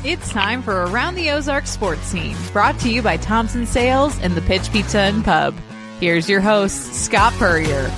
It's time for Around the Ozarks Sports Scene, brought to you by Thompson Sales and the Pitch Pizza and Pub. Here's your host, Scott Puryear.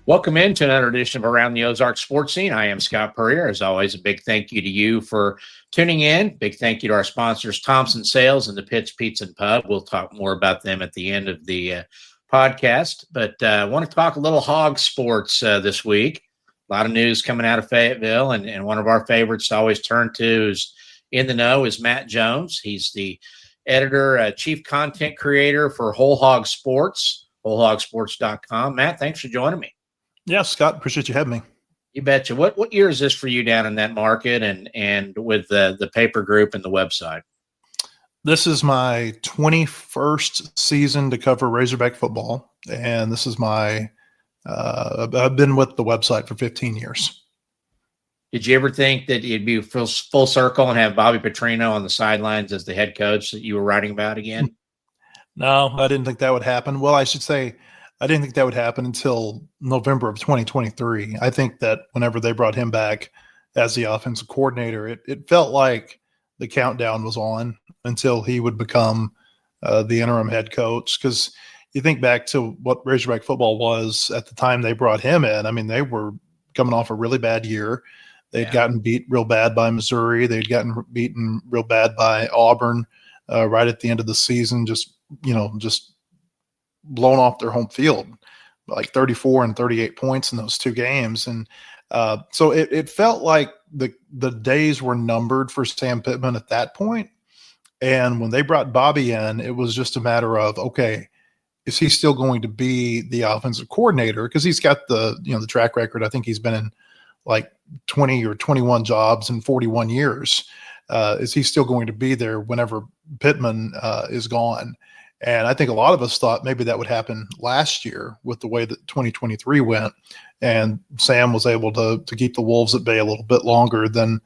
Welcome into another edition of Around the Ozarks Sports Scene. I am Scott Puryear. As always, a big thank you to you for tuning in. Big thank you to our sponsors, Thompson Sales and the Pitch Pizza and Pub. We'll talk more about them at the end of the podcast. But I want to talk a little Hogs sports this week. A lot of news coming out of Fayetteville, and one of our favorites to always turn to is In the Know is Matt Jones. He's the editor, chief content creator for Whole Hog Sports, wholehogsports.com. Matt, thanks for joining me. Yeah, Scott, appreciate you having me. You betcha. What year is this for you down in that market and with the paper group and the website? This is my 21st season to cover Razorback football, and this is my I've been with the website for 15 years. Did you ever think that you'd be full circle and have Bobby Petrino on the sidelines as the head coach that you were writing about again? No, I didn't think that would happen. Well, I should say I didn't think that would happen until November of 2023. I think that whenever they brought him back as the offensive coordinator, it felt like the countdown was on until he would become the interim head coach. Because you think back to what Razorback football was at the time they brought him in. I mean, they were coming off a really bad year. They'd gotten beat real bad by Missouri. They'd gotten beaten real bad by Auburn right at the end of the season, just blown off their home field, like 34 and 38 points in those two games. And so it felt like the days were numbered for Sam Pittman at that point. And when they brought Bobby in, it was just a matter of, okay, is he still going to be the offensive coordinator? Because he's got the track record. I think he's been in like 20 or 21 jobs in 41 years. Is he still going to be there whenever Pittman is gone? And I think a lot of us thought maybe that would happen last year with the way that 2023 went. And Sam was able to keep the Wolves at bay a little bit longer than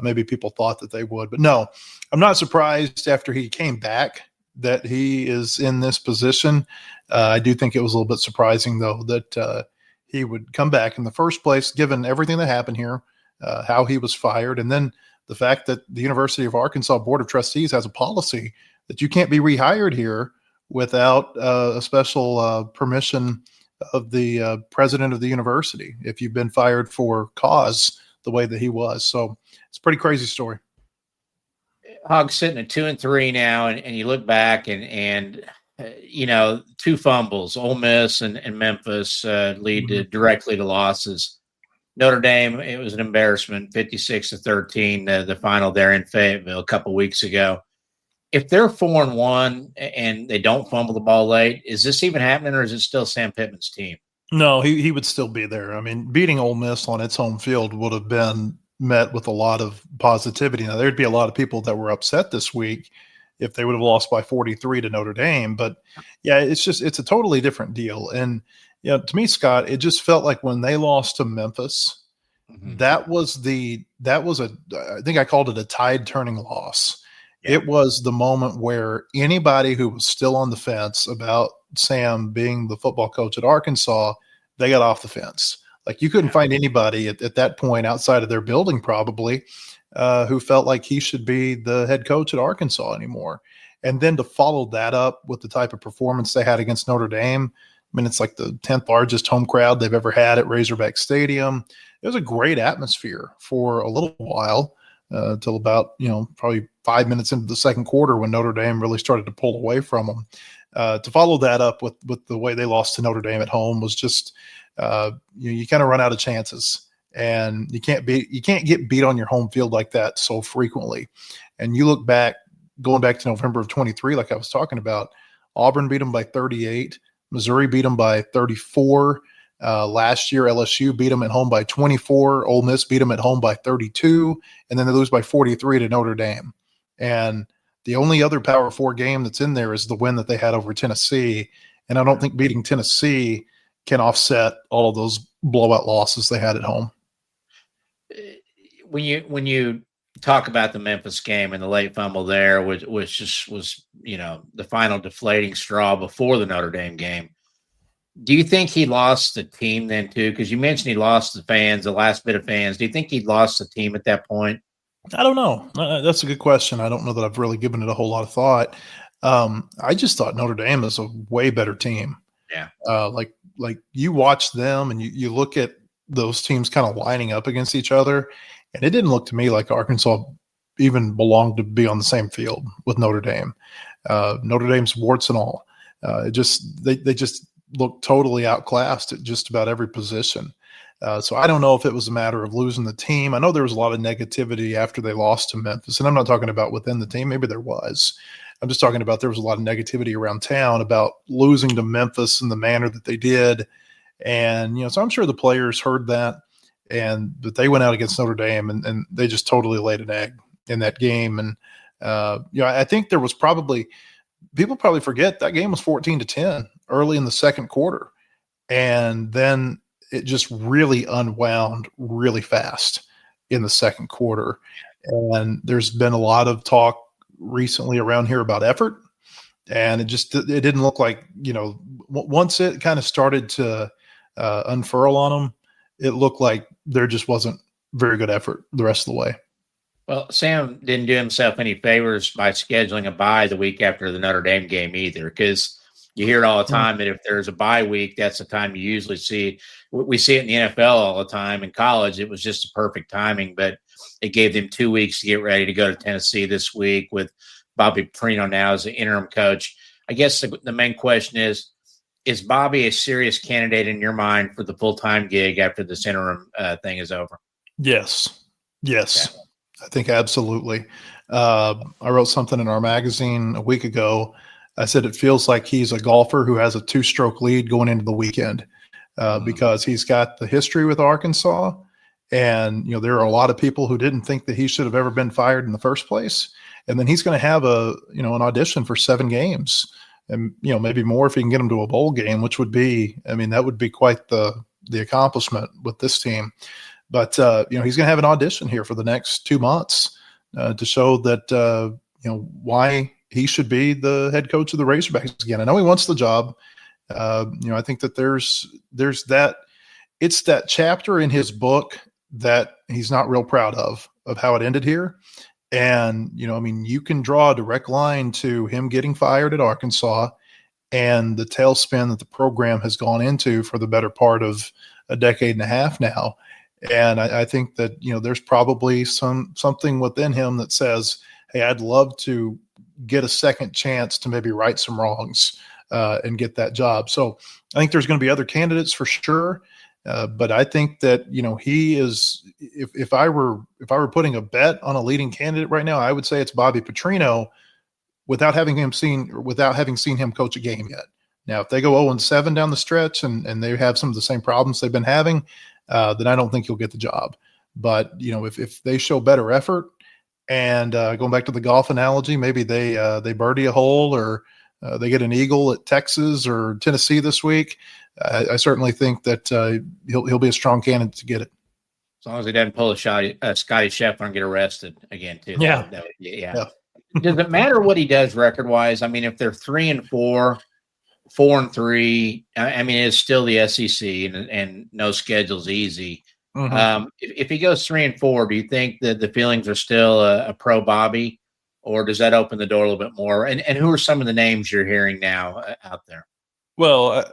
maybe people thought that they would. But no, I'm not surprised after he came back that he is in this position. I do think it was a little bit surprising, though, that he would come back in the first place, given everything that happened here, how he was fired, and then the fact that the University of Arkansas Board of Trustees has a policy that you can't be rehired here without a special permission of the president of the university if you've been fired for cause the way that he was. So it's a pretty crazy story. Hogs sitting at 2-3 now, and you look back and two fumbles, Ole Miss and Memphis lead directly to losses. Notre Dame, it was an embarrassment, 56-13, the final there in Fayetteville a couple weeks ago. If they're 4-1 and they don't fumble the ball late, is this even happening, or is it still Sam Pittman's team? No, he would still be there. I mean, beating Ole Miss on its home field would have been met with a lot of positivity. Now, there'd be a lot of people that were upset this week if they would have lost by 43 to Notre Dame. But yeah, it's a totally different deal. And to me, Scott, it just felt like when they lost to Memphis, that was I think I called it a tide turning loss. Yeah. It was the moment where anybody who was still on the fence about Sam being the football coach at Arkansas, they got off the fence. Like you couldn't find anybody at that point outside of their building probably who felt like he should be the head coach at Arkansas anymore. And then to follow that up with the type of performance they had against Notre Dame, I mean, it's like the 10th largest home crowd they've ever had at Razorback Stadium. It was a great atmosphere for a little while till about, probably 5 minutes into the second quarter when Notre Dame really started to pull away from them. To follow that up with the way they lost to Notre Dame at home was just you kind of run out of chances, and you can't get beat on your home field like that so frequently. And you look back, going back to November of 23, like I was talking about, Auburn beat them by 38, Missouri beat them by 34. Last year, LSU beat them at home by 24. Ole Miss beat them at home by 32, and then they lose by 43 to Notre Dame. And the only other Power 4 game that's in there is the win that they had over Tennessee. And I don't think beating Tennessee can offset all of those blowout losses they had at home. When you talk about the Memphis game and the late fumble there, which was the final deflating straw before the Notre Dame game, Do you think he lost the team then too? Because you mentioned he lost the fans, the last bit of fans. Do you think he lost the team at that point? I don't know. That's a good question. I don't know that I've really given it a whole lot of thought. I just thought Notre Dame is a way better team. Yeah. Like you watch them and you look at those teams kind of lining up against each other, and it didn't look to me like Arkansas even belonged to be on the same field with Notre Dame. Notre Dame's warts and all. They just looked totally outclassed at just about every position. So I don't know if it was a matter of losing the team. I know there was a lot of negativity after they lost to Memphis, and I'm not talking about within the team. Maybe there was. I'm just talking about there was a lot of negativity around town about losing to Memphis in the manner that they did. And, so I'm sure the players heard that, but they went out against Notre Dame and they just totally laid an egg in that game. And, I think there was people probably forget that game was 14-10 early in the second quarter. And then it just really unwound really fast in the second quarter. And there's been a lot of talk recently around here about effort. And it didn't look like, once it kind of started to unfurl on them, it looked like there just wasn't very good effort the rest of the way. Well, Sam didn't do himself any favors by scheduling a bye the week after the Notre Dame game either, because you hear it all the time that if there's a bye week, that's the time you usually see. We see it in the NFL all the time. In college, it was just a perfect timing, but it gave them 2 weeks to get ready to go to Tennessee this week with Bobby Petrino now as the interim coach. I guess the main question is Bobby a serious candidate in your mind for the full-time gig after this interim thing is over? Yes. Yeah. I think absolutely. I wrote something in our magazine a week ago. I said it feels like he's a golfer who has a 2-stroke lead going into the weekend because he's got the history with Arkansas. And, there are a lot of people who didn't think that he should have ever been fired in the first place. And then he's going to have an audition for 7 games and, maybe more if he can get him to a bowl game, which would be, that would be quite the accomplishment with this team. But, he's going to have an audition here for the next 2 months to show that, why he should be the head coach of the Razorbacks again. I know he wants the job. I think that there's that. It's that chapter in his book that he's not real proud of how it ended here. And, you can draw a direct line to him getting fired at Arkansas and the tailspin that the program has gone into for the better part of a decade and a half now. And I think that, there's probably something within him that says, hey, I'd love to get a second chance to maybe right some wrongs and get that job. So I think there's going to be other candidates for sure. But I think that, he is, if I were putting a bet on a leading candidate right now, I would say it's Bobby Petrino without having seen him coach a game yet. Now, if they go 0-7 down the stretch and they have some of the same problems they've been having, then I don't think he'll get the job. But, if they show better effort and going back to the golf analogy, maybe they birdie a hole or they get an eagle at Texas or Tennessee this week, I certainly think that he'll be a strong candidate to get it. As long as he doesn't pull a shot, Scotty Scheffler and get arrested again, too. Yeah. Yeah. Does it matter what he does record-wise? If they're 3-4, 4-3, it's still the SEC and no schedule's easy. Mm-hmm. If he goes 3-4, do you think that the feelings are still a pro Bobby, or does that open the door a little bit more? And who are some of the names you're hearing now out there? Well,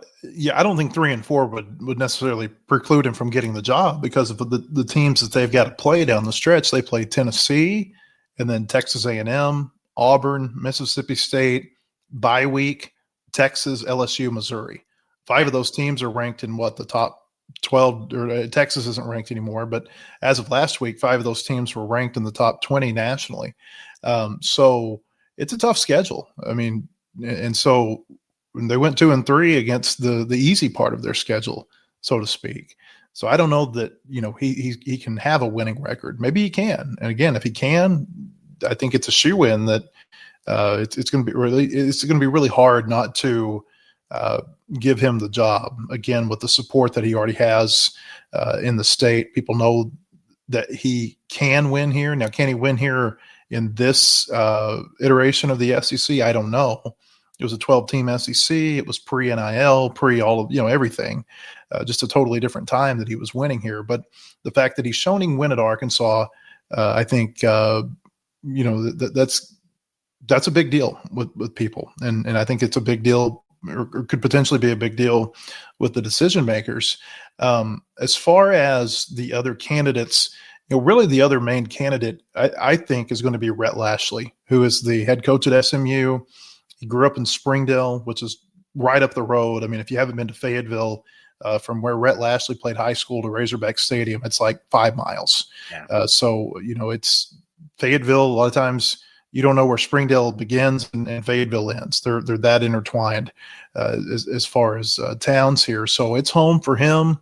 I don't think 3-4 would necessarily preclude him from getting the job because of the teams that they've got to play down the stretch. They play Tennessee and then Texas A&M, Auburn, Mississippi State, bye week, Texas, LSU, Missouri. 5 of those teams are ranked in the top 12, or Texas isn't ranked anymore, but as of last week, 5 of those teams were ranked in the top 20 nationally. So it's a tough schedule. And so when they went 2-3 against the easy part of their schedule, so to speak. So I don't know that, he can have a winning record. Maybe he can. And again, if he can, I think it's a shoe-in that it's going to be really hard not to give him the job again with the support that he already has in the state. People know that he can win here. Now, can he win here in this iteration of the SEC? I don't know. It was a 12-team SEC. It was pre-NIL, pre all of, everything. Just a totally different time that he was winning here. But the fact that he's shown he can win at Arkansas, I think, that's a big deal with people. And I think it's a big deal, or could potentially be a big deal with the decision makers. As far as the other candidates, really the other main candidate, I think, is going to be Rhett Lashley, who is the head coach at SMU. He grew up in Springdale, which is right up the road. I mean, if you haven't been to Fayetteville, from where Rhett Lashley played high school to Razorback Stadium, it's like 5 miles. Yeah. So it's Fayetteville. A lot of times you don't know where Springdale begins and Fayetteville ends. They're that intertwined as far as towns here. So it's home for him.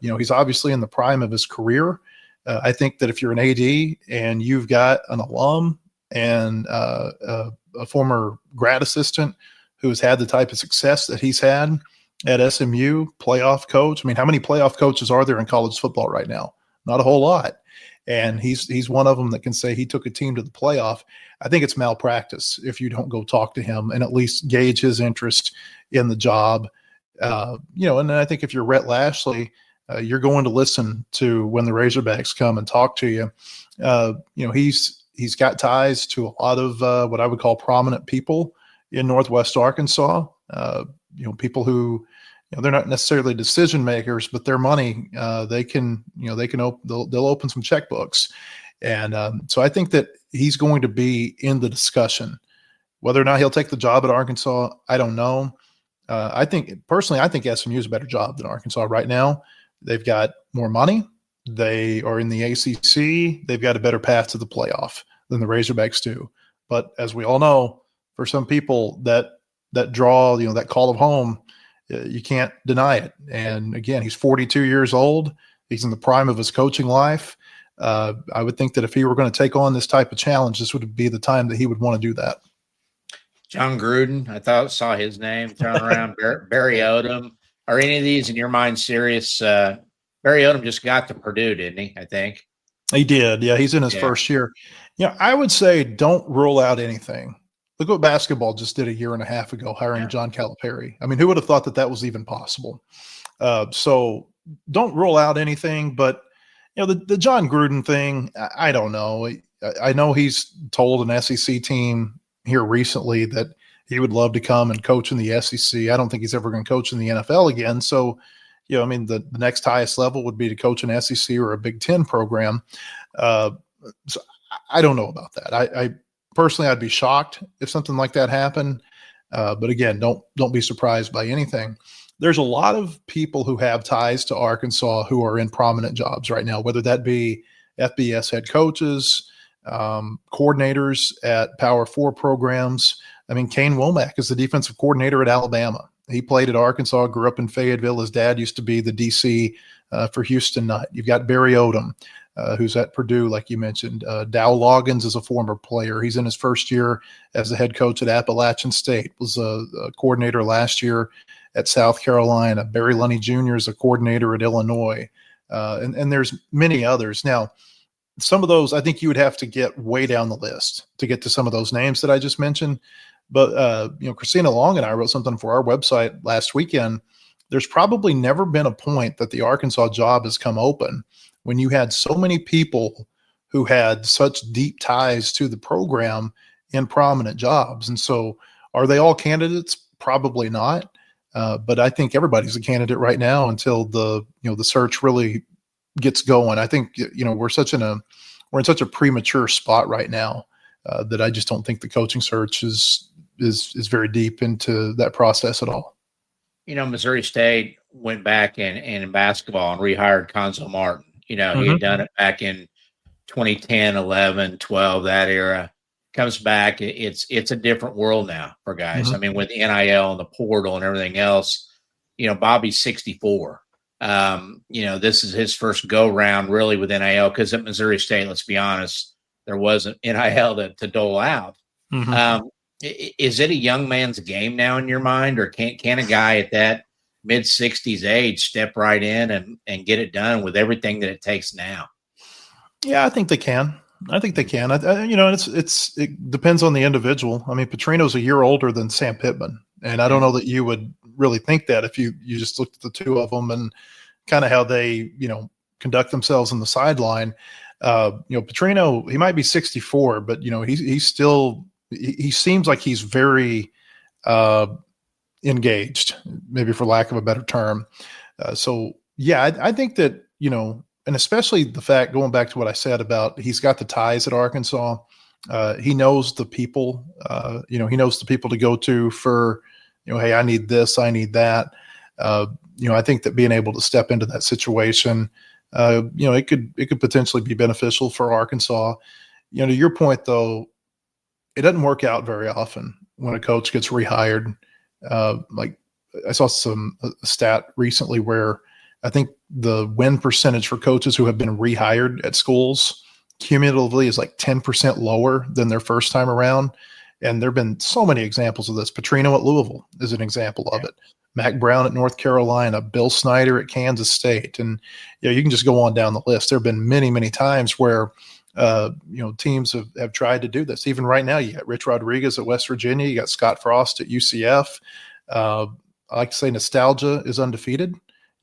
He's obviously in the prime of his career. I think that if you're an AD and you've got an alum and a former grad assistant who has had the type of success that he's had at SMU, playoff coach. I mean, how many playoff coaches are there in college football right now? Not a whole lot. And he's one of them that can say he took a team to the playoff. I think it's malpractice if you don't go talk to him and at least gauge his interest in the job. And then I think if you're Rhett Lashley, you're going to listen to when the Razorbacks come and talk to you. He's got ties to a lot of what I would call prominent people in Northwest Arkansas. People who, they're not necessarily decision makers, but their money, they'll open some checkbooks. And so I think that he's going to be in the discussion. Whether or not he'll take the job at Arkansas, I don't know. I think SMU is a better job than Arkansas right now. They've got more money. They are in the ACC. They've got a better path to the playoff than the Razorbacks do. But as we all know, for some people that draw, that call of home, you can't deny it. And again, he's 42 years old. He's in the prime of his coaching life. I would think that if he were going to take on this type of challenge, this would be the time that he would want to do that. John Gruden, I saw his name thrown around. Barry Odom. Are any of these in your mind serious? Barry Odom just got to Purdue, didn't he? I think he did. Yeah, he's in his first year. I would say don't rule out anything. Look what basketball just did a year and a half ago, hiring John Calipari. I mean, who would have thought that was even possible? So don't rule out anything. But the John Gruden thing, I don't know. I know he's told an SEC team here recently that he would love to come and coach in the SEC. I don't think he's ever going to coach in the NFL again. So, the next highest level would be to coach an SEC or a Big Ten program. So I don't know about that. I personally, I'd be shocked if something like that happened. But again, don't be surprised by anything. There's a lot of people who have ties to Arkansas who are in prominent jobs right now, whether that be FBS head coaches, coordinators at Power 4 programs. I mean, Kane Womack is the defensive coordinator at Alabama. He played at Arkansas, grew up in Fayetteville. His dad used to be the DC for Houston Nutt. You've got Barry Odom, who's at Purdue, like you mentioned. Dow Loggins is a former player. He's in his first year as a head coach at Appalachian State, was a coordinator last year at South Carolina. Barry Lunny Jr. is a coordinator at Illinois. And there's many others. Now, some of those, I think you would have to get way down the list to get to some of those names that I just mentioned. But, Christina Long and I wrote something for our website last weekend. There's probably never been a point that the Arkansas job has come open when you had so many people who had such deep ties to the program in prominent jobs. And so are they all candidates? Probably not. But I think everybody's a candidate right now until the search really gets going. I think, we're in such a premature spot right now that I just don't think the coaching search is very deep into that process at all. Missouri State went back and in basketball and rehired Conzo Martin. He had done it back in 2010, 11, 12, that era. Comes back. It's a different world now for guys. I mean, with the NIL and the portal and everything else, Bobby's 64. This is his first go round really with NIL, because at Missouri State, let's be honest, there wasn't NIL to dole out. Is it a young man's game now in your mind, or can a guy at that mid-60s age step right in and get it done with everything that it takes now? Yeah, I think they can. I think they can. It depends on the individual. I mean, Petrino's a year older than Sam Pittman, and I don't know that you would really think that if you just looked at the two of them and kind of how they conduct themselves on the sideline. Petrino, he might be 64, but he's still he seems like he's very engaged, maybe for lack of a better term. I think that and especially the fact, going back to what I said about he's got the ties at Arkansas. He knows the people, he knows the people to go to for, hey, I need this, I need that. I think that being able to step into that situation, it could potentially be beneficial for Arkansas. To your point though, it doesn't work out very often when a coach gets rehired. Like I saw a stat recently where I think the win percentage for coaches who have been rehired at schools cumulatively is like 10% lower than their first time around. And there have been so many examples of this. Petrino at Louisville is an example of it. Mac Brown at North Carolina, Bill Snyder at Kansas State. And you can just go on down the list. There have been many, many times where teams have tried to do this. Even right now, you got Rich Rodriguez at West Virginia. You got Scott Frost at UCF. I like to say nostalgia is undefeated.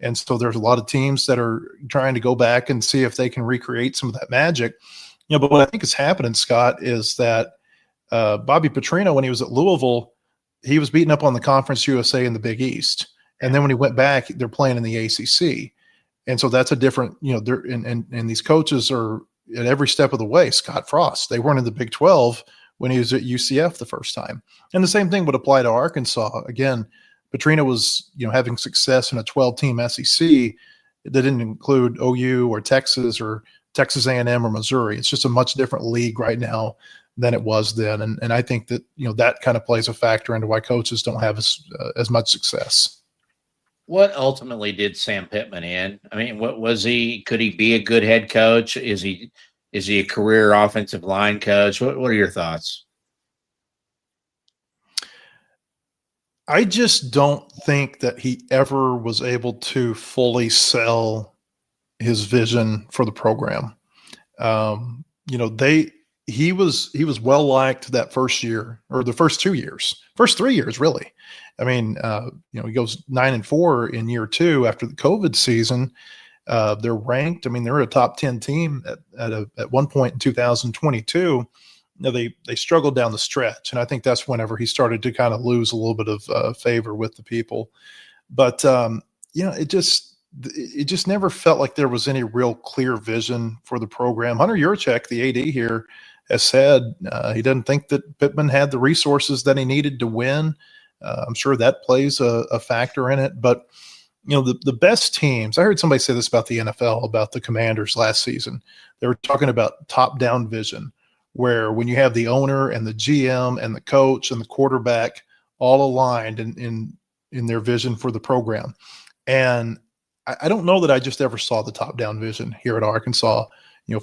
And so there's a lot of teams that are trying to go back and see if they can recreate some of that magic. But what I think is happening, Scott, is that Bobby Petrino, when he was at Louisville, he was beating up on the Conference USA in the Big East. And then when he went back, they're playing in the ACC. And so that's a different, and these coaches are at every step of the way. Scott Frost, they weren't in the Big 12 when he was at UCF the first time. And the same thing would apply to Arkansas. Again, Petrino was, having success in a 12-team SEC that didn't include OU or Texas A&M or Missouri. It's just a much different league right now than it was then. And I think that, that kind of plays a factor into why coaches don't have as much success. What ultimately did Sam Pittman in? I mean, what was he? Could he be a good head coach? Is he a career offensive line coach? What are your thoughts? I just don't think that he ever was able to fully sell his vision for the program. He was well liked that first year, or the first 2 years, first 3 years, really. I mean, he goes 9-4 in year two after the COVID season. They're ranked. I mean, they're a top 10 team at one point in 2022. They struggled down the stretch, and I think that's whenever he started to kind of lose a little bit of favor with the people. But it just never felt like there was any real clear vision for the program. Hunter Yurachek, the AD here, has said he doesn't think that Pittman had the resources that he needed to win. I'm sure that plays a factor in it. But the best teams, I heard somebody say this about the NFL, about the Commanders last season. They were talking about top-down vision, where when you have the owner and the GM and the coach and the quarterback all aligned in their vision for the program. And I don't know that I just ever saw the top-down vision here at Arkansas,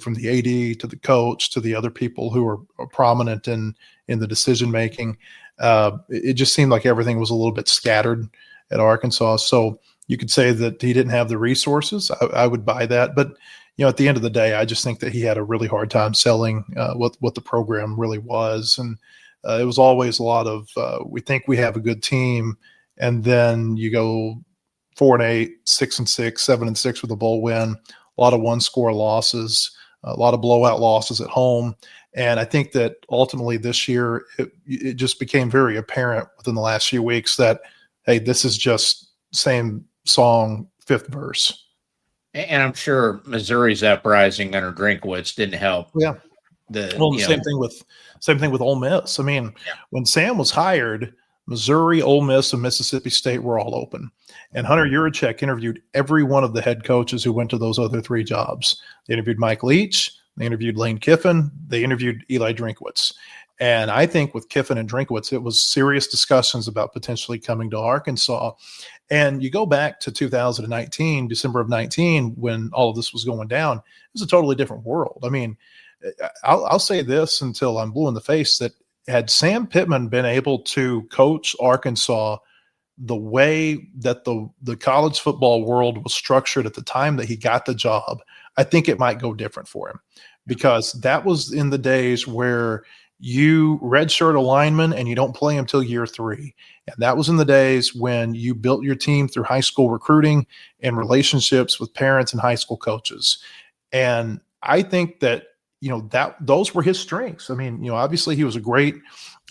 from the AD to the coach to the other people who are prominent in the decision-making. It just seemed like everything was a little bit scattered at Arkansas. So you could say that he didn't have the resources. I would buy that. But at the end of the day, I just think that he had a really hard time selling what the program really was. And it was always a lot of, we think we have a good team. And then you go 4-8, 6-6, 7-6 with a bowl win, a lot of one-score losses, a lot of blowout losses at home. And I think that ultimately this year, it just became very apparent within the last few weeks that, hey, this is just same song, fifth verse. And I'm sure Missouri's uprising under Drinkwitz didn't help. Yeah. Same thing with Ole Miss. I mean, when Sam was hired, Missouri, Ole Miss, and Mississippi State were all open. And Hunter Yurachek interviewed every one of the head coaches who went to those other three jobs. They interviewed Mike Leach. They interviewed Lane Kiffin. They interviewed Eli Drinkwitz. And I think with Kiffin and Drinkwitz, it was serious discussions about potentially coming to Arkansas. And you go back to 2019, December of 19, when all of this was going down, it was a totally different world. I mean, I'll say this until I'm blue in the face, that had Sam Pittman been able to coach Arkansas the way that the college football world was structured at the time that he got the job, I think it might go different for him, because that was in the days where you redshirt a lineman and you don't play him till year 3. And that was in the days when you built your team through high school recruiting and relationships with parents and high school coaches. And I think that, that those were his strengths. I mean, obviously he was a great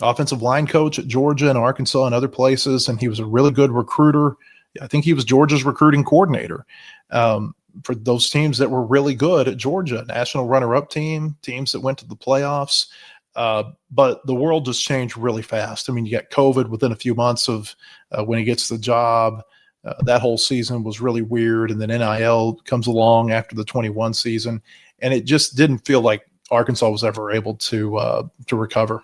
offensive line coach at Georgia and Arkansas and other places, and he was a really good recruiter. I think he was Georgia's recruiting coordinator for those teams that were really good at Georgia, national runner-up teams that went to the playoffs. But the world just changed really fast. I mean, you got COVID within a few months of when he gets the job. That whole season was really weird. And then NIL comes along after the 21 season. And it just didn't feel like Arkansas was ever able to recover.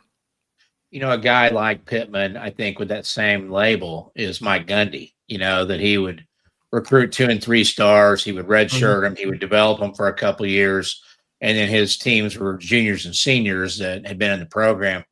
A guy like Pittman, I think with that same label is Mike Gundy, that he would recruit 2 and 3 stars. He would redshirt them. He would develop them for a couple of years. And then his teams were juniors and seniors that had been in the program.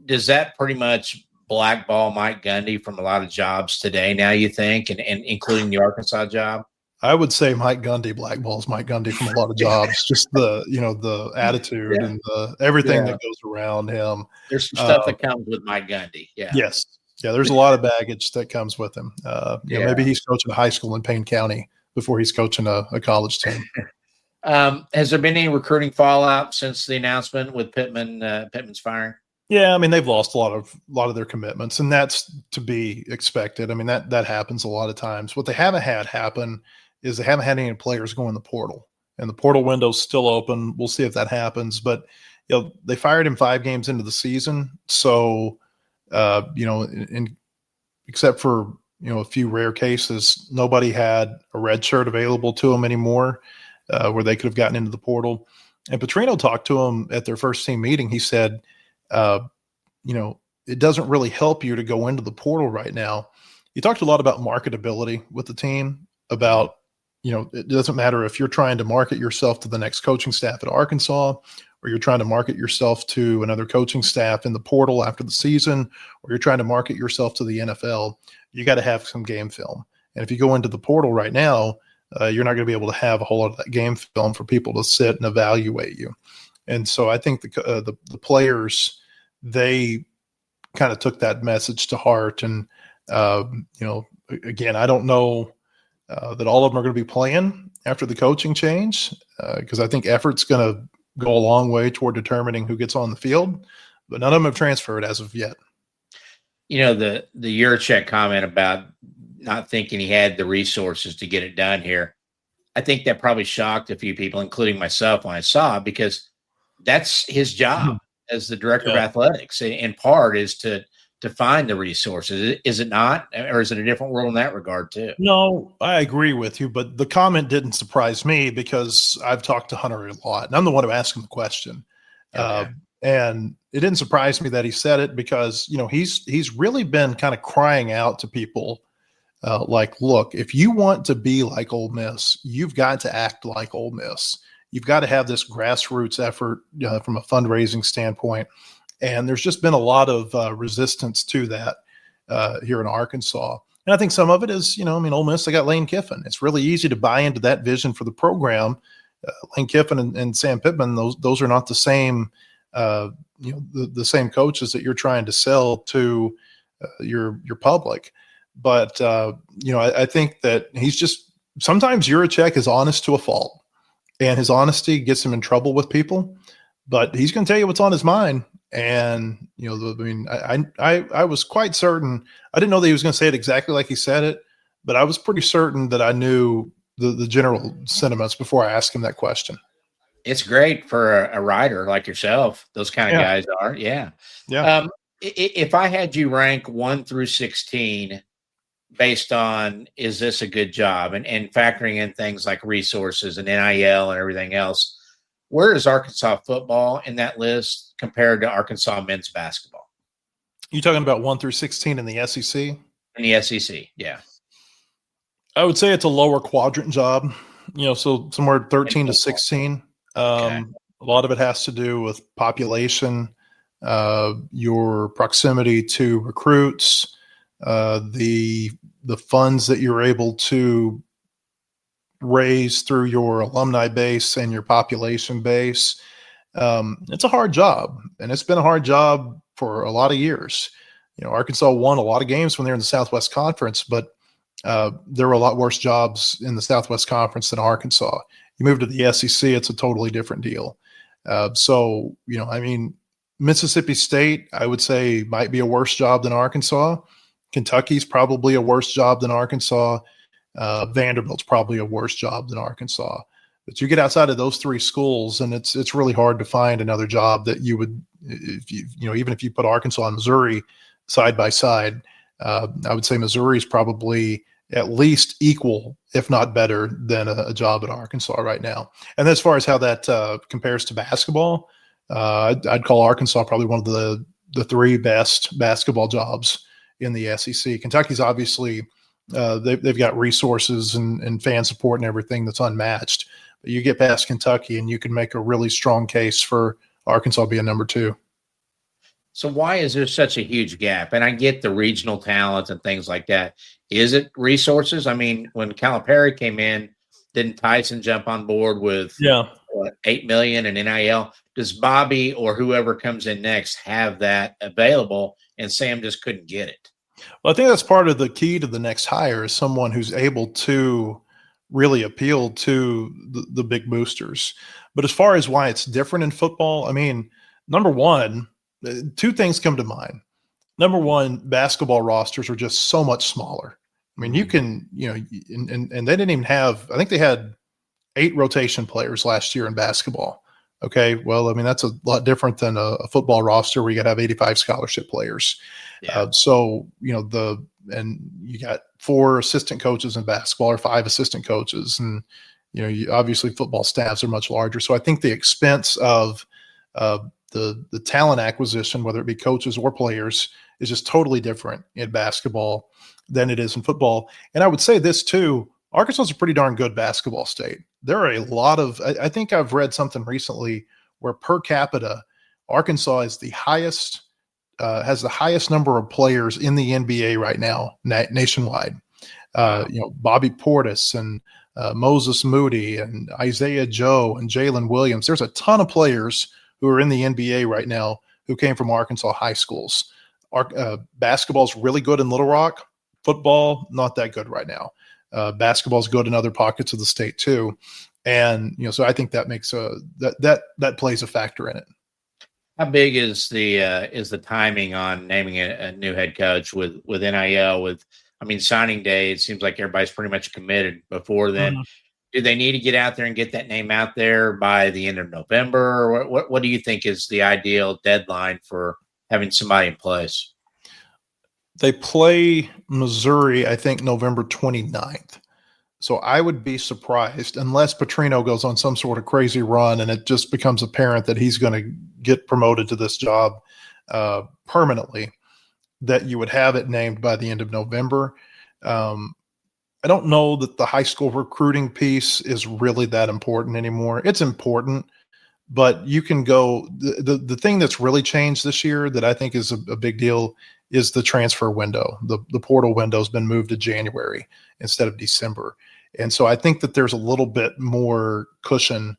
Does that pretty much blackball Mike Gundy from a lot of jobs today now, you think, and including the Arkansas job? I would say Mike Gundy blackballs Mike Gundy from a lot of jobs. Just the attitude and everything that goes around him. There's some stuff that comes with Mike Gundy. Yeah. Yes. Yeah. There's a lot of baggage that comes with him. Maybe he's coaching a high school in Payne County before he's coaching a college team. Has there been any recruiting fallout since the announcement with Pittman's firing? Yeah, I mean, they've lost a lot of their commitments, and that's to be expected. I mean, that happens a lot of times. What they haven't had happen is they haven't had any players go in the portal, and the portal window's still open. We'll see if that happens. But they fired him 5 games into the season, so except for a few rare cases, nobody had a red shirt available to them anymore, where they could have gotten into the portal. And Petrino talked to him at their first team meeting. He said, it doesn't really help you to go into the portal right now. He talked a lot about marketability with the team, about, it doesn't matter if you're trying to market yourself to the next coaching staff at Arkansas, or you're trying to market yourself to another coaching staff in the portal after the season, or you're trying to market yourself to the NFL. You got to have some game film. And if you go into the portal right now, you're not going to be able to have a whole lot of that game film for people to sit and evaluate you. And so I think the players, they kind of took that message to heart. And, again, I don't know that all of them are going to be playing after the coaching change, because I think effort's going to go a long way toward determining who gets on the field, but none of them have transferred as of yet. The Yurchek comment about not thinking he had the resources to get it done here, I think that probably shocked a few people, including myself, when I saw it, because that's his job as the director of athletics. In part is to find the resources. Is it not? Or is it a different world in that regard too? No, I agree with you, but the comment didn't surprise me because I've talked to Hunter a lot, and I'm the one who asked him the question. Okay. And it didn't surprise me that he said it, because, he's really been kind of crying out to people like, look, if you want to be like Ole Miss, you've got to act like Ole Miss. You've got to have this grassroots effort from a fundraising standpoint. And there's just been a lot of resistance to that here in Arkansas. And I think some of it is, Ole Miss, they got Lane Kiffin. It's really easy to buy into that vision for the program. Lane Kiffin and Sam Pittman, those are not the same, the same coaches that you're trying to sell to your public. But, I think that he's just – sometimes Yurachek is honest to a fault. And his honesty gets him in trouble with people, but he's going to tell you what's on his mind. And, I was quite certain. I didn't know that he was going to say it exactly like he said it, but I was pretty certain that I knew the general sentiments before I asked him that question. It's great for a writer like yourself. Those kind of guys are. Yeah. Yeah. If I had you rank 1 through 16 based on, is this a good job, and factoring in things like resources and NIL and everything else, where is Arkansas football in that list compared to Arkansas men's basketball? You talking about 1 through 16 in the SEC? In the SEC, yeah. I would say it's a lower quadrant job, so somewhere 13 to 16. Okay. A lot of it has to do with population, your proximity to recruits, the funds that you're able to raise through your alumni base and your population base. It's a hard job, and it's been a hard job for a lot of years. Arkansas won a lot of games when they're in the Southwest Conference, but there were a lot worse jobs in the Southwest Conference than Arkansas. You move to the SEC, it's a totally different deal. Mississippi State, I would say, might be a worse job than Arkansas. Kentucky's probably a worse job than Arkansas. Vanderbilt's probably a worse job than Arkansas. But you get outside of those three schools, and it's really hard to find another job that you would, even if you put Arkansas and Missouri side by side, I would say Missouri is probably at least equal, if not better, than a job at Arkansas right now. And as far as how that compares to basketball, I'd call Arkansas probably one of the three best basketball jobs in the SEC. Kentucky's obviously they've got resources and fan support and everything that's unmatched. But you get past Kentucky, and you can make a really strong case for Arkansas being number two. So why is there such a huge gap? And I get the regional talent and things like that. Is it resources? I mean, when Calipari came in, didn't Tyson jump on board with $8 million in NIL? Does Bobby or whoever comes in next have that available, and Sam just couldn't get it? Well, I think that's part of the key to the next hire is someone who's able to really appeal to the big boosters. But as far as why it's different in football, I mean, number one, two things come to mind. Number one, basketball rosters are just so much smaller. I mean, you can, and they didn't even have, I think they had 8 rotation players last year in basketball. Okay. Well, I mean, that's a lot different than a football roster where you got to have 85 scholarship players. Yeah. And you got 4 assistant coaches in basketball or 5 assistant coaches. And, obviously football staffs are much larger. So I think the expense of the talent acquisition, whether it be coaches or players, is just totally different in basketball than it is in football. And I would say this too, Arkansas is a pretty darn good basketball state. There are a lot of, I think I've read something recently where per capita, Arkansas is the highest, has the highest number of players in the NBA right now, nationwide. Bobby Portis and Moses Moody and Isaiah Joe and Jalen Williams. There's a ton of players who are in the NBA right now who came from Arkansas high schools. Basketball's really good in Little Rock. Football, not that good right now. Basketball's good in other pockets of the state too. And, so I think that makes that plays a factor in it. How big is the timing on naming a new head coach with NIL? Signing day, it seems like everybody's pretty much committed before then. Mm-hmm. Do they need to get out there and get that name out there by the end of November? What do you think is the ideal deadline for having somebody in place? They play Missouri, I think, November 29th. So I would be surprised, unless Petrino goes on some sort of crazy run and it just becomes apparent that he's going to get promoted to this job permanently, that you would have it named by the end of November. I don't know that the high school recruiting piece is really that important anymore. It's important, but you can go the thing that's really changed this year that I think is a big deal is the transfer window. The portal window has been moved to January instead of December. And so I think that there's a little bit more cushion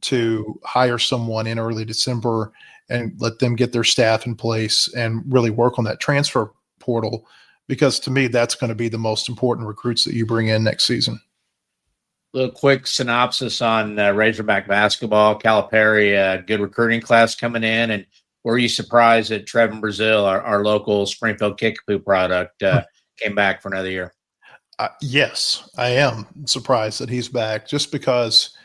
to hire someone in early December and let them get their staff in place and really work on that transfer portal, because to me, that's going to be the most important recruits that you bring in next season. A little quick synopsis on Razorback basketball. Calipari, good recruiting class coming in. And were you surprised that Trevin Brazil, our local Springfield Kickapoo product, came back for another year? Yes, I am surprised that he's back, just because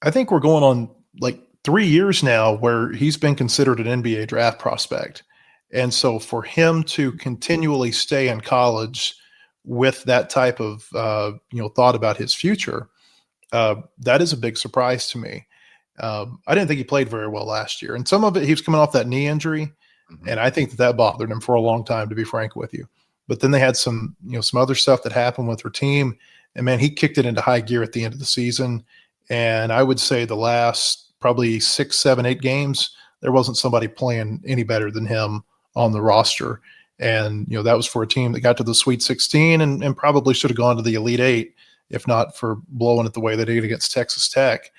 I think we're going on like 3 years now where he's been considered an NBA draft prospect. And so for him to continually stay in college with that type of, thought about his future, that is a big surprise to me. I didn't think he played very well last year. And some of it, he was coming off that knee injury. Mm-hmm. And I think that bothered him for a long time, to be frank with you. But then they had some other stuff that happened with their team. And man, he kicked it into high gear at the end of the season. And I would say the last probably 6, 7, 8 games, there wasn't somebody playing any better than him on the roster. And, that was for a team that got to the Sweet 16 and probably should have gone to the Elite 8 if not for blowing it the way they did against Texas Tech.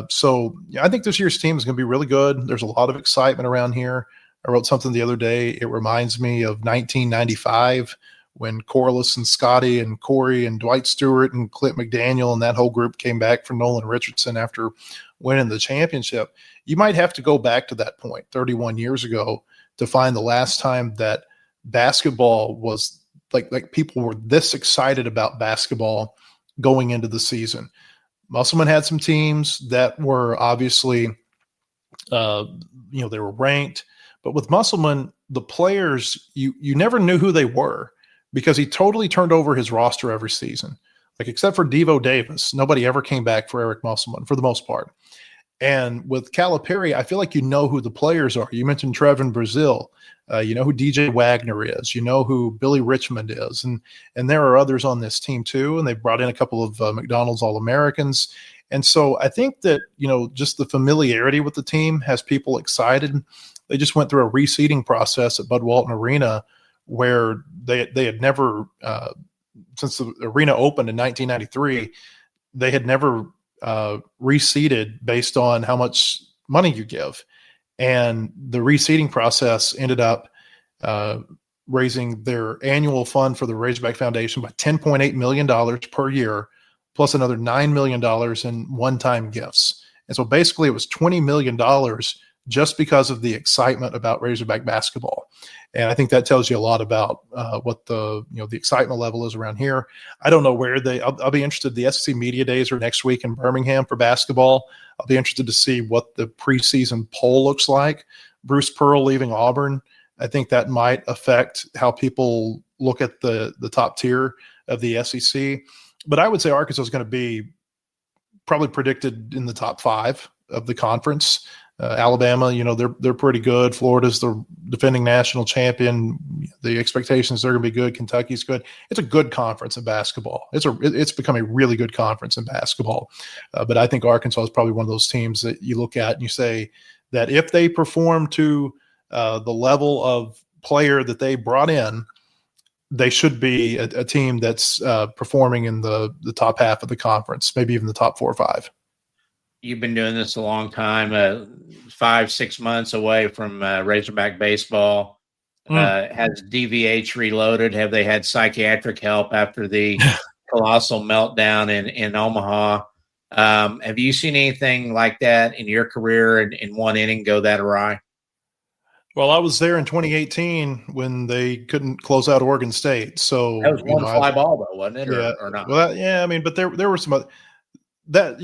So I think this year's team is going to be really good. There's a lot of excitement around here. I wrote something the other day. It reminds me of 1995 when Corliss and Scotty and Corey and Dwight Stewart and Clint McDaniel and that whole group came back from Nolan Richardson after winning the championship. You might have to go back to that point 31 years ago to find the last time that basketball was like people were this excited about basketball going into the season. Musselman had some teams that were obviously, they were ranked, but with Musselman, the players, you never knew who they were because he totally turned over his roster every season. Like, except for Devo Davis, nobody ever came back for Eric Musselman for the most part. And with Calipari, I feel like you know who the players are. You mentioned Trevin Brazil. You know who DJ Wagner is. You know who Billy Richmond is. And there are others on this team too. And they brought in a couple of McDonald's All-Americans. And so I think that, just the familiarity with the team has people excited. They just went through a reseeding process at Bud Walton Arena where they had never, since the arena opened in 1993, they had never reseeded based on how much money you give. And the reseeding process ended up raising their annual fund for the Razorback Foundation by $10.8 million per year, plus another $9 million in one-time gifts. And so basically it was $20 million just because of the excitement about Razorback basketball. And I think that tells you a lot about what the excitement level is around here. I don't know where I'll be interested. The SEC Media Days are next week in Birmingham for basketball. I'll be interested to see what the preseason poll looks like. Bruce Pearl leaving Auburn, I think that might affect how people look at the top tier of the SEC. But I would say Arkansas is going to be probably predicted in the top 5 of the conference. Alabama, they're pretty good. Florida's the defending national champion. The expectations they're going to be good. Kentucky's good. It's a good conference in basketball. It's become a really good conference in basketball. But I think Arkansas is probably one of those teams that you look at and you say that if they perform to the level of player that they brought in, they should be a team that's performing in the top half of the conference, maybe even the top 4 or 5. You've been doing this a long time, 5-6 months away from Razorback baseball. Has DVH reloaded? Have they had psychiatric help after the colossal meltdown in Omaha? Have you seen anything like that in your career in one inning go that awry? Well, I was there in 2018 when they couldn't close out Oregon State. So that was one fly ball, though, wasn't it? Yeah, or not? Well, but there were some other that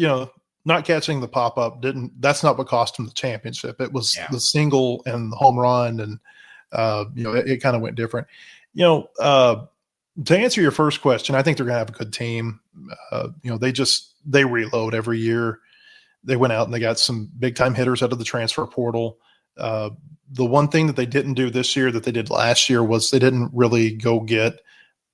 not catching the pop up that's not what cost him the championship. It was the single and the home run, and it kind of went different. To answer your first question, I think they're going to have a good team. They reload every year. They went out and they got some big time hitters out of the transfer portal. The one thing that they didn't do this year that they did last year was they didn't really go get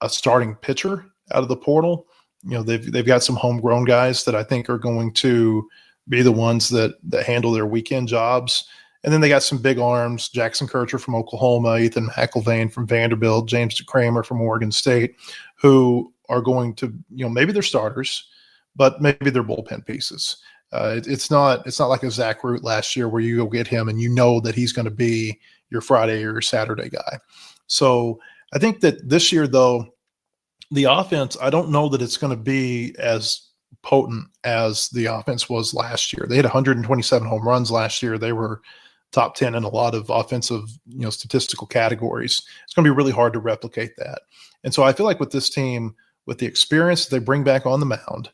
a starting pitcher out of the portal. They've got some homegrown guys that I think are going to be the ones that handle their weekend jobs. And then they got some big arms, Jackson Kircher from Oklahoma, Ethan McIlvain from Vanderbilt, James DeCramer from Oregon State, who are going to, maybe they're starters, but maybe they're bullpen pieces. It's not like a Zach Root last year where you go get him and that he's going to be your Friday or your Saturday guy. So I think that this year, though, the offense, I don't know that it's going to be as potent as the offense was last year. They had 127 home runs last year. They were top 10 in a lot of offensive, statistical categories. It's going to be really hard to replicate that. And so I feel like with this team, with the experience they bring back on the mound,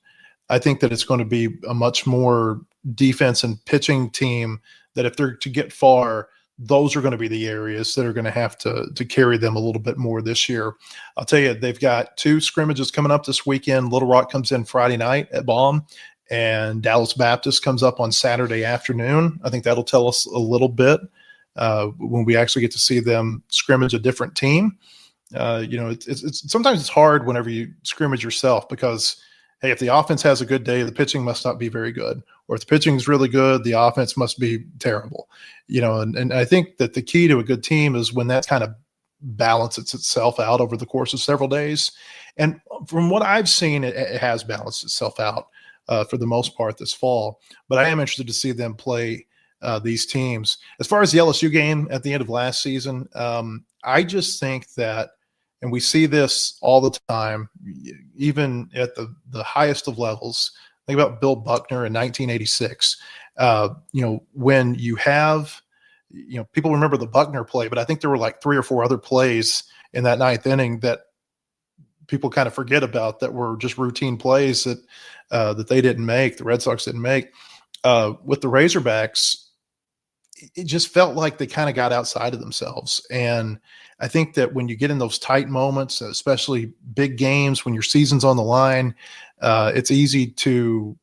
I think that it's going to be a much more defense and pitching team that if they're to get far, those are going to be the areas that are going to have to carry them a little bit more this year. I'll tell you, they've got 2 scrimmages coming up this weekend. Little Rock comes in Friday night at Baum, and Dallas Baptist comes up on Saturday afternoon. I think that'll tell us a little bit when we actually get to see them scrimmage a different team. It's sometimes it's hard whenever you scrimmage yourself because, hey, if the offense has a good day, the pitching must not be very good. Or if the pitching is really good, the offense must be terrible. And I think that the key to a good team is when that kind of balance itself out over the course of several days. And from what I've seen, it has balanced itself out for the most part this fall. But I am interested to see them play these teams. As far as the LSU game at the end of last season, I just think that, and we see this all the time, even at the highest of levels. Think about Bill Buckner in 1986. When you have, people remember the Buckner play, but I think there were like 3 or 4 other plays in that 9th inning that people kind of forget about that were just routine plays that they didn't make, the Red Sox didn't make. With the Razorbacks, it just felt like they kind of got outside of themselves. And I think that when you get in those tight moments, especially big games, when your season's on the line, it's easy to,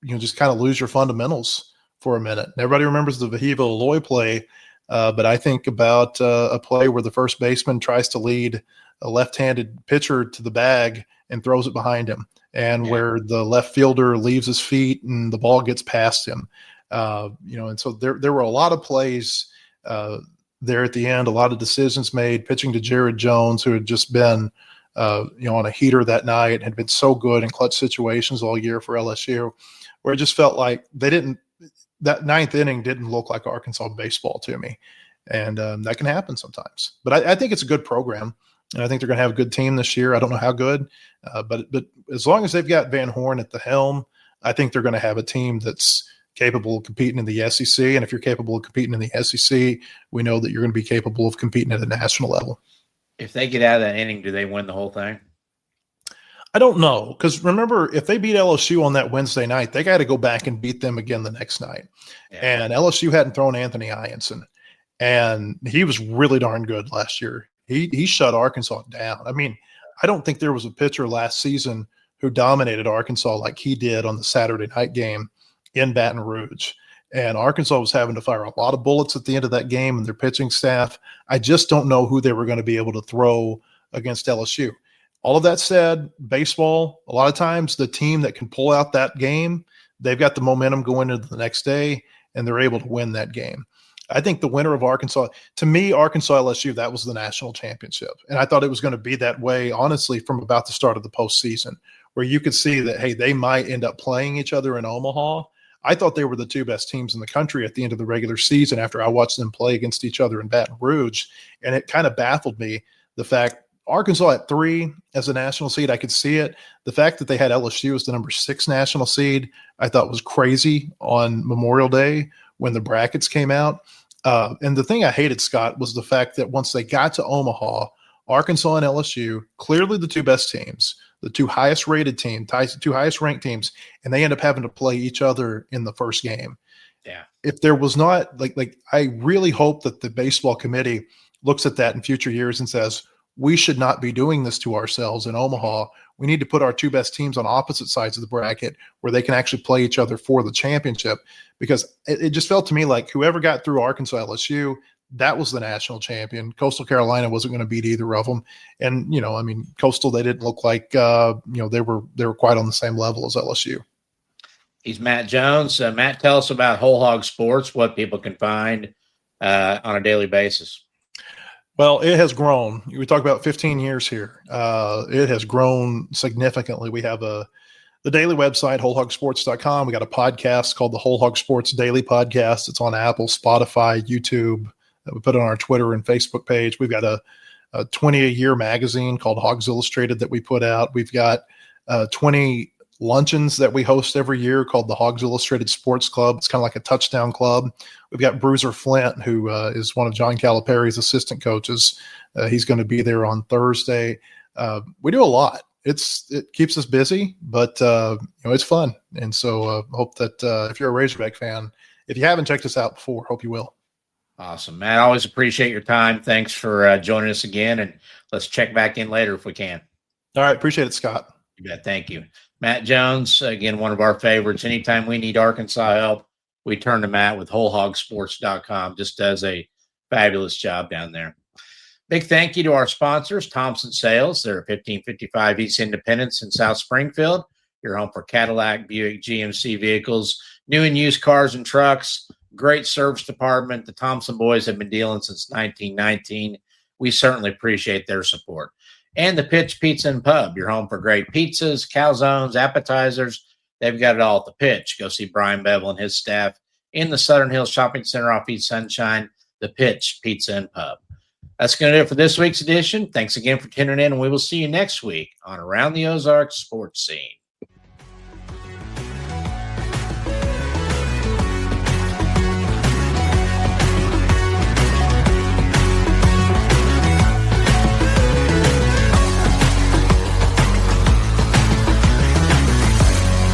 just kind of lose your fundamentals for a minute. And everybody remembers the Vahiva Eloy play, but I think about a play where the first baseman tries to lead a left-handed pitcher to the bag and throws it behind him, and where the left fielder leaves his feet and the ball gets past him. And so there were a lot of plays there at the end, a lot of decisions made, pitching to Jared Jones, who had just been, on a heater that night, had been so good in clutch situations all year for LSU, where it just felt like that 9th inning didn't look like Arkansas baseball to me. And that can happen sometimes. But I think it's a good program, and I think they're going to have a good team this year. I don't know how good, but as long as they've got Van Horn at the helm, I think they're going to have a team that's capable of competing in the SEC. And if you're capable of competing in the SEC, we know that you're going to be capable of competing at a national level. If they get out of that inning, do they win the whole thing? I don't know, because remember, if they beat LSU on that Wednesday night, they got to go back and beat them again the next night. Yeah. And LSU hadn't thrown Anthony Ianson, and he was really darn good last year. He shut Arkansas down. I mean, I don't think there was a pitcher last season who dominated Arkansas like he did on the Saturday night game in Baton Rouge. And Arkansas was having to fire a lot of bullets at the end of that game, and their pitching staff, I just don't know who they were going to be able to throw against LSU. All of that said, baseball, a lot of times the team that can pull out that game, they've got the momentum going into the next day, and they're able to win that game. I think the winner of Arkansas, to me, Arkansas LSU, that was the national championship. And I thought it was going to be that way, honestly, from about the start of the postseason, where you could see that, hey, they might end up playing each other in Omaha. I thought they were the 2 best teams in the country at the end of the regular season after I watched them play against each other in Baton Rouge. And it kind of baffled me, the fact Arkansas at 3 as a national seed, I could see it. The fact that they had LSU as the number 6 national seed, I thought was crazy on Memorial Day when the brackets came out. And the thing I hated, Scott, was the fact that once they got to Omaha, Arkansas and LSU, clearly the 2 best teams, the 2 highest rated teams, 2 highest ranked teams, and they end up having to play each other in the first game. Yeah. If there was not, like I really hope that the baseball committee looks at that in future years and says, we should not be doing this to ourselves in Omaha. We need to put our 2 best teams on opposite sides of the bracket where they can actually play each other for the championship, because it just felt to me like whoever got through Arkansas LSU, that was the national champion. Coastal Carolina wasn't going to beat either of them. And, Coastal, they didn't look like, they were quite on the same level as LSU. He's Matt Jones. Matt, tell us about Whole Hog Sports, what people can find on a daily basis. Well, it has grown. We talk about 15 years here. It has grown significantly. We have the daily website, wholehogsports.com. We got a podcast called the Whole Hog Sports Daily Podcast. It's on Apple, Spotify, YouTube. We put it on our Twitter and Facebook page. We've got a 20-a-year magazine called Hogs Illustrated that we put out. We've got 20 luncheons that we host every year called the Hogs Illustrated Sports Club. It's kind of like a touchdown club. We've got Bruiser Flint, who is one of John Calipari's assistant coaches. He's going to be there on Thursday. We do a lot. It keeps us busy, but it's fun. And so hope that if you're a Razorback fan, if you haven't checked us out before, hope you will. Awesome, Matt. I always appreciate your time. Thanks for joining us again, and let's check back in later if we can. All right. Appreciate it, Scott. You bet. Thank you. Matt Jones, again, one of our favorites. Anytime we need Arkansas help, we turn to Matt with wholehogsports.com. Just does a fabulous job down there. Big thank you to our sponsors, Thompson Sales. They're 1555 East Independence in South Springfield. Your home for Cadillac, Buick, GMC vehicles, new and used cars and trucks. Great service department. The Thompson boys have been dealing since 1919. we certainly appreciate their support. And the Pitch Pizza and Pub, your home for great pizzas, calzones, appetizers. They've got it all at the Pitch. Go see Brian Bevel and his staff in the Southern Hills Shopping Center off East Sunshine, the Pitch Pizza and Pub. That's going to do it for this week's edition. Thanks again for tuning in, and we will see you next week on Around the Ozarks Sports Scene.